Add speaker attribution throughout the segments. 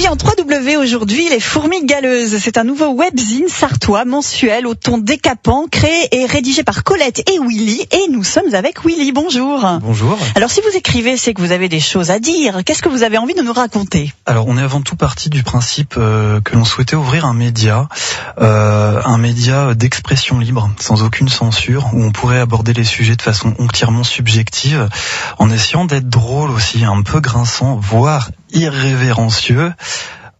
Speaker 1: dit en 3W aujourd'hui, les fourmis galeuses. C'est un nouveau webzine sartois mensuel au ton décapant, créé et rédigé par Colette et Willy. Et nous sommes avec Willy. Bonjour.
Speaker 2: Bonjour.
Speaker 1: Alors si vous écrivez, c'est que vous avez des choses à dire. Qu'est-ce que vous avez envie de nous raconter?
Speaker 2: Alors on est avant tout parti du principe que l'on souhaitait ouvrir un média d'expression libre, sans aucune censure, où on pourrait aborder les sujets de façon entièrement subjective, en essayant d'être drôle aussi, un peu grinçant, voire irrévérencieux.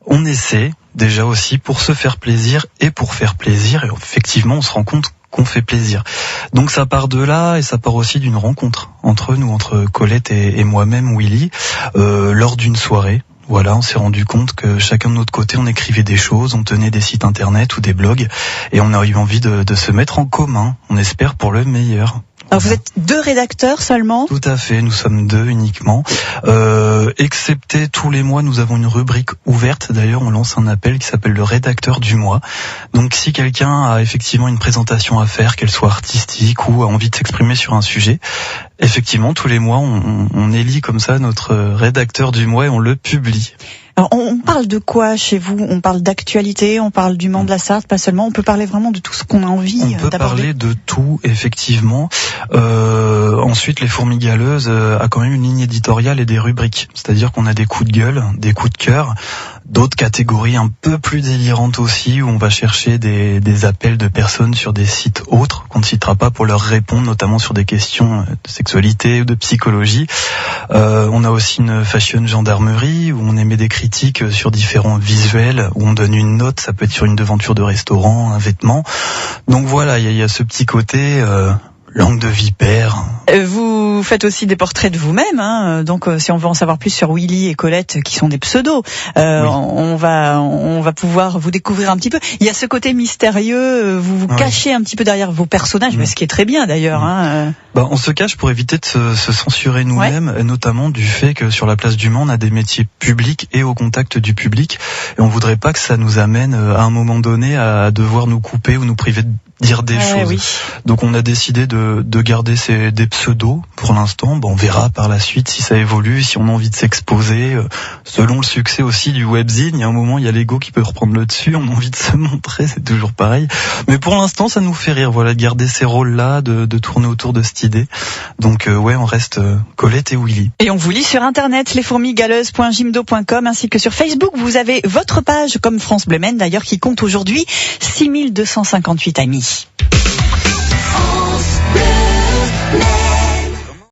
Speaker 2: On essaie déjà aussi pour se faire plaisir et pour faire plaisir, et effectivement on se rend compte qu'on fait plaisir. Donc ça part de là, et ça part aussi d'une rencontre entre nous, entre Colette et moi-même, Willy, lors d'une soirée. Voilà, on s'est rendu compte que chacun de notre côté, on écrivait des choses, on tenait des sites internet ou des blogs, et on a eu envie de se mettre en commun, on espère pour le meilleur.
Speaker 1: Alors vous êtes 2 rédacteurs seulement? Tout
Speaker 2: à fait, nous sommes 2 uniquement. Excepté tous les mois, nous avons une rubrique ouverte. D'ailleurs, on lance un appel qui s'appelle le rédacteur du mois. Donc si quelqu'un a effectivement une présentation à faire, qu'elle soit artistique ou a envie de s'exprimer sur un sujet, effectivement, tous les mois, on élit comme ça notre rédacteur du mois et on le publie.
Speaker 1: Alors, on parle de quoi chez vous? On parle d'actualité, on parle du Mans de la Sarthe, pas seulement. On peut parler vraiment de tout ce qu'on a envie d'aborder.
Speaker 2: On peut parler de tout, effectivement. Ensuite, les fourmis galeuses a quand même une ligne éditoriale et des rubriques. C'est-à-dire qu'on a des coups de gueule, des coups de cœur, d'autres catégories un peu plus délirantes aussi, où on va chercher des appels de personnes sur des sites autres qu'on ne citera pas pour leur répondre, notamment sur des questions de sexualité ou de psychologie. On a aussi une fashion gendarmerie, où on émet des critiques sur différents visuels, où on donne une note, ça peut être sur une devanture de restaurant, un vêtement. Donc voilà, il y a ce petit côté langue de vipère.
Speaker 1: Vous faites aussi des portraits de vous-même, hein. Donc si on veut en savoir plus sur Willy et Colette, qui sont des pseudos, oui. on va pouvoir vous découvrir un petit peu. Il y a ce côté mystérieux, vous vous cachez un petit peu derrière vos personnages, mais ce qui est très bien d'ailleurs. Hein.
Speaker 2: On se cache pour éviter de se censurer nous-mêmes, notamment du fait que sur la place du Mans, on a des métiers publics et au contact du public, et on voudrait pas que ça nous amène à un moment donné à devoir nous couper ou nous priver de dire des choses.
Speaker 1: Oui.
Speaker 2: Donc on a décidé de garder des pseudos pour l'instant. On verra par la suite si ça évolue, si on a envie de s'exposer. Selon le succès aussi du webzine, il y a un moment, il y a l'ego qui peut reprendre le dessus, on a envie de se montrer, c'est toujours pareil. Mais pour l'instant, ça nous fait rire, voilà, de garder ces rôles-là, de tourner autour de cette idée. Donc on reste Colette et Willy.
Speaker 1: Et on vous lit sur internet, lesfourmigaleuses.jimdo.com, ainsi que sur Facebook. Vous avez votre page, comme France Bleu Maine d'ailleurs, qui compte aujourd'hui 6258 amis.